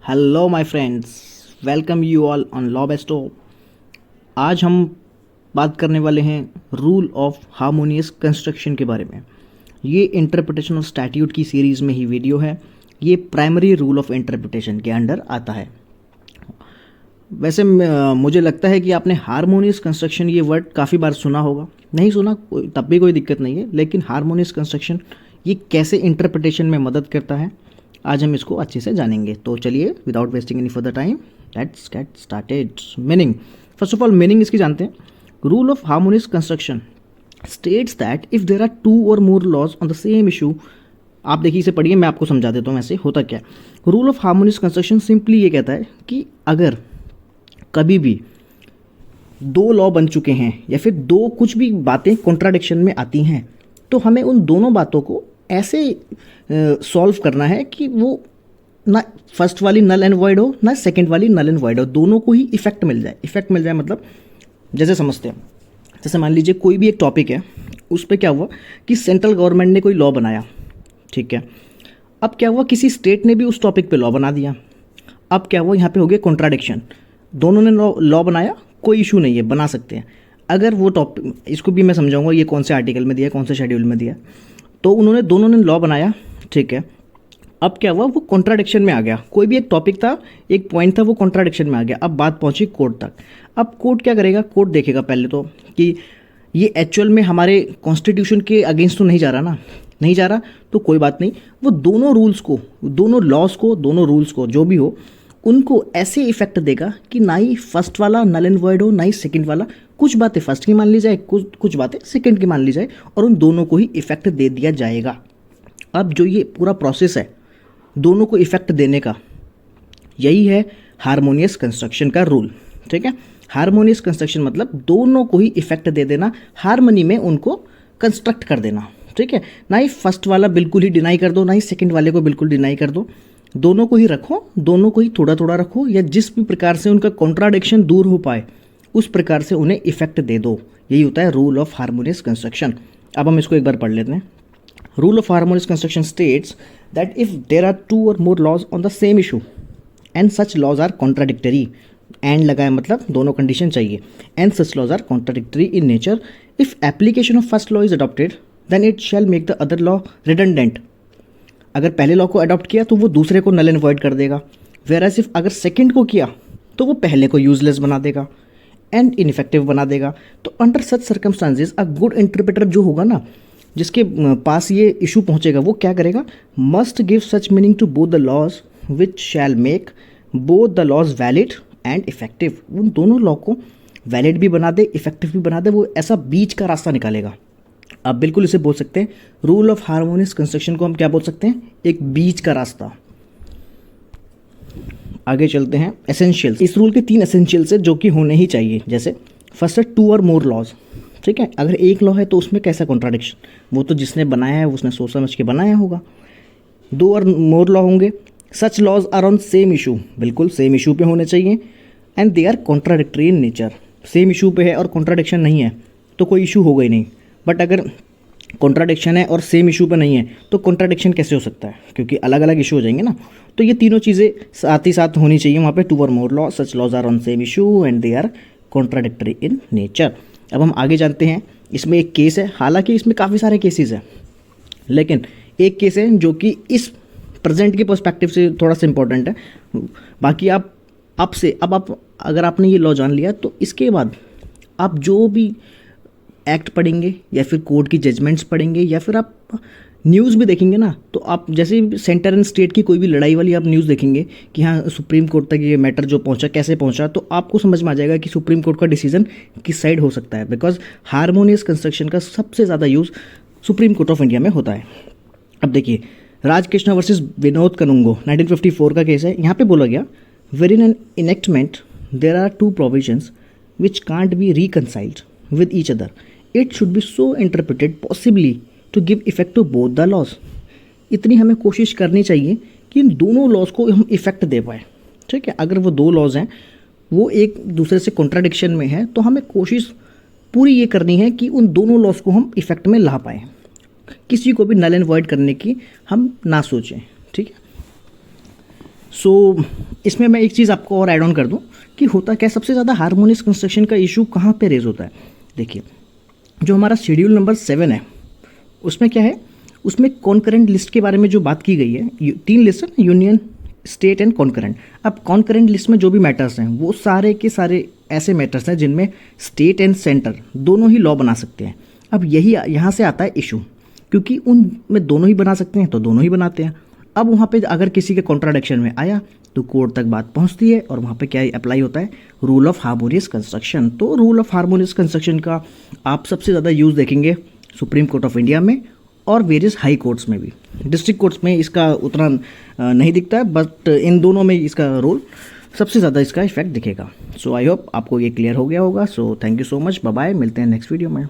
Hello my friends, welcome you all on law Bairstow. आज हम बात करने वाले हैं रूल ऑफ हार्मोनियस कंस्ट्रक्शन के बारे में। ये इंटरप्रिटेशन ऑफ स्टैट्यूट की सीरीज़ में ही वीडियो है। ये प्राइमरी रूल ऑफ इंटरप्रिटेशन के अंडर आता है। वैसे मुझे लगता है कि आपने हार्मोनियस कंस्ट्रक्शन ये वर्ड काफ़ी बार सुना होगा। नहीं सुना तब भी कोई दिक्कत नहीं है, लेकिन हार्मोनियस कंस्ट्रक्शन ये कैसे इंटरप्रिटेशन में मदद करता है, आज हम इसको अच्छे से जानेंगे। तो चलिए without wasting any further time let's get started. Meaning, first of all meaning इसकी जानते हैं। Rule of harmonious construction states that if there are two और more laws on the same issue. आप देखिए, इसे पढ़िए, मैं आपको समझा देता हूँ ऐसे होता क्या। Rule of harmonious construction simply ये कहता है कि अगर कभी भी दो लॉ बन चुके हैं या फिर दो कुछ भी बातें कॉन्ट्राडिक्शन में आती हैं, तो हमें उन दोनों बातों को ऐसे सॉल्व करना है कि वो ना फर्स्ट वाली नल एंड वॉइड हो, ना सेकंड वाली नल एंड वॉइड हो, दोनों को ही इफेक्ट मिल जाए। इफेक्ट मिल जाए मतलब जैसे समझते हैं, जैसे मान लीजिए कोई भी एक टॉपिक है, उस पर क्या हुआ कि सेंट्रल गवर्नमेंट ने कोई लॉ बनाया, ठीक है। अब क्या हुआ, किसी स्टेट ने भी उस टॉपिक पे लॉ बना दिया। अब क्या हुआ, यहाँ पे हो गया कॉन्ट्राडिक्शन। दोनों ने लॉ बनाया, कोई इशू नहीं है, बना सकते हैं। अगर वो टॉपिक, इसको भी मैं समझाऊंगा ये कौन से आर्टिकल में दिया है, कौन से शेड्यूल में दिया है। तो उन्होंने दोनों ने लॉ बनाया, ठीक है। अब क्या हुआ, वो कॉन्ट्राडिक्शन में आ गया। कोई भी एक टॉपिक था, एक पॉइंट था, वो कॉन्ट्राडिक्शन में आ गया। अब बात पहुंची कोर्ट तक। अब कोर्ट क्या करेगा, कोर्ट देखेगा पहले तो कि ये एक्चुअल में हमारे कॉन्स्टिट्यूशन के अगेंस्ट तो नहीं जा रहा ना, नहीं जा रहा तो कोई बात नहीं। वो दोनों रूल्स को, दोनों लॉज को, दोनों रूल्स को जो भी हो, उनको ऐसे इफेक्ट देगा कि ना ही फर्स्ट वाला नल एंड वॉइड हो, ना ही सेकंड वाला। कुछ बातें फर्स्ट की मान ली जाए, कुछ बातें सेकंड की मान ली जाए, और उन दोनों को ही इफेक्ट दे दिया जाएगा। अब जो ये पूरा प्रोसेस है दोनों को इफेक्ट देने का, यही है हार्मोनियस कंस्ट्रक्शन का रूल, ठीक है। हार्मोनियस कंस्ट्रक्शन मतलब दोनों को ही इफेक्ट दे देना, हार्मनी में उनको कंस्ट्रक्ट कर देना, ठीक है। ना ही फर्स्ट वाला बिल्कुल ही डिनाई कर दो, ना ही सेकंड वाले को बिल्कुल डिनाई कर दो। दोनों को ही रखो, दोनों को ही थोड़ा थोड़ा रखो, या जिस भी प्रकार से उनका कॉन्ट्राडिक्शन दूर हो पाए उस प्रकार से उन्हें इफेक्ट दे दो। यही होता है रूल ऑफ हार्मोनियस कंस्ट्रक्शन। अब हम इसको एक बार पढ़ लेते हैं। Rule of harmonious construction states that if there are two और more laws on the same issue and such laws are contradictory, and लगाए मतलब दोनों कंडीशन चाहिए, and such laws are contradictory in nature, if application of first law is adopted then it shall make the other law redundant. अगर पहले law को adopt किया तो वो दूसरे को नल एंड वॉइड कर देगा, वेयरएज इफ अगर सेकंड को किया तो वो पहले को यूजलेस बना देगा एंड इनइफेक्टिव बना देगा। तो under such circumstances a good interpreter जो होगा ना, जिसके पास ये इशू पहुंचेगा, वो क्या करेगा, must give such meaning to both the laws which shall make both the laws valid and effective. उन दोनों लॉ को वैलिड भी बना दे, इफेक्टिव भी बना दे, वो ऐसा बीच का रास्ता निकालेगा। आप बिल्कुल इसे बोल सकते हैं, रूल ऑफ हार्मोनियस कंस्ट्रक्शन को हम क्या बोल सकते हैं, एक बीच का रास्ता। आगे चलते हैं, एसेंशियल्स। इस रूल के 3 एसेंशियल्स है जो कि होने ही चाहिए। जैसे फर्स्ट है टू और मोर लॉज, ठीक है। अगर एक लॉ है तो उसमें कैसा कॉन्ट्राडिक्शन, वो तो जिसने बनाया है उसने सोच समझ के बनाया होगा। 2 और मोर लॉ होंगे, such laws are on same issue, बिल्कुल सेम इशू पे होने चाहिए, and they are contradictory in nature. Same issue पे है और कॉन्ट्राडिक्शन नहीं है तो कोई इशू होगा ही नहीं। बट अगर कॉन्ट्राडिक्शन है और सेम इशू पे नहीं है तो कॉन्ट्राडिक्शन कैसे हो सकता है, क्योंकि अलग अलग इशू हो जाएंगे ना। तो ये तीनों चीज़ें साथ ही साथ होनी चाहिए वहाँ पे, टू और more law, such laws are on same issue and they are contradictory in nature. अब हम आगे जानते हैं, इसमें एक केस है, हालांकि इसमें काफ़ी सारे केसेस हैं, लेकिन एक केस है जो कि इस प्रेजेंट के पर्सपेक्टिव से थोड़ा सा इंपॉर्टेंट है। बाकी आप अगर आपने ये लॉ जान लिया तो इसके बाद आप जो भी एक्ट पढ़ेंगे या फिर कोर्ट की जजमेंट्स पढ़ेंगे या फिर आप न्यूज़ भी देखेंगे ना, तो आप जैसे सेंटर एंड स्टेट की कोई भी लड़ाई वाली आप न्यूज़ देखेंगे कि हाँ सुप्रीम कोर्ट तक ये मैटर जो पहुंचा, कैसे पहुंचा, तो आपको समझ में आ जाएगा कि सुप्रीम कोर्ट का डिसीजन किस साइड हो सकता है। बिकॉज हार्मोनियस कंस्ट्रक्शन का सबसे ज़्यादा use supreme court of India में होता है। अब देखिए, राजकृष्णा वर्सेस विनोद कनुंगो 1954 का केस है। यहाँ पे बोला गया, where in an enactment there are 2 provisions which can't be reconciled with each other, it should be so interpreted possibly to give effect to both the laws. इतनी हमें कोशिश करनी चाहिए कि इन दोनों लॉज को हम इफेक्ट दे पाए, ठीक है। अगर वो 2 लॉज हैं, वो एक दूसरे से कॉन्ट्राडिक्शन में है, तो हमें कोशिश पूरी ये करनी है कि उन दोनों लॉज को हम इफेक्ट में ला पाएँ, किसी को भी नल एंड वॉइड करने की हम ना सोचें, ठीक है। सो इसमें मैं एक चीज़ आपको और ऐड ऑन कर दूं कि होता क्या, सबसे ज़्यादा हार्मोनियस कंस्ट्रक्शन का इशू कहाँ पे रेज होता है। देखिए, जो हमारा शेड्यूल नंबर 7 है उसमें क्या है, उसमें कॉन्करेंट लिस्ट के बारे में जो बात की गई है, 3 लिस्ट है, यूनियन, स्टेट एंड कॉन्करेंट। अब कॉन्करेंट लिस्ट में जो भी मैटर्स हैं वो सारे के सारे ऐसे मैटर्स हैं जिनमें स्टेट एंड सेंटर दोनों ही लॉ बना सकते हैं। अब यही यहाँ से आता है इशू, क्योंकि उनमें दोनों ही बना सकते हैं तो दोनों ही बनाते हैं। अब वहाँ पे अगर किसी के कॉन्ट्राडिक्शन में आया तो कोर्ट तक बात पहुँचती है और वहाँ पे क्या अप्लाई होता है, रूल ऑफ हार्मोनियस कंस्ट्रक्शन। तो रूल ऑफ हार्मोनियस कंस्ट्रक्शन का आप सबसे ज़्यादा यूज़ देखेंगे सुप्रीम कोर्ट ऑफ इंडिया में और वेरियस हाई कोर्ट्स में भी। डिस्ट्रिक्ट कोर्ट्स में इसका उतना नहीं दिखता है, बट इन दोनों में इसका रोल सबसे ज़्यादा इसका इफेक्ट दिखेगा। सो आई होप आपको ये क्लियर हो गया होगा। So thank you so much, bye bye, मिलते हैं नेक्स्ट वीडियो में।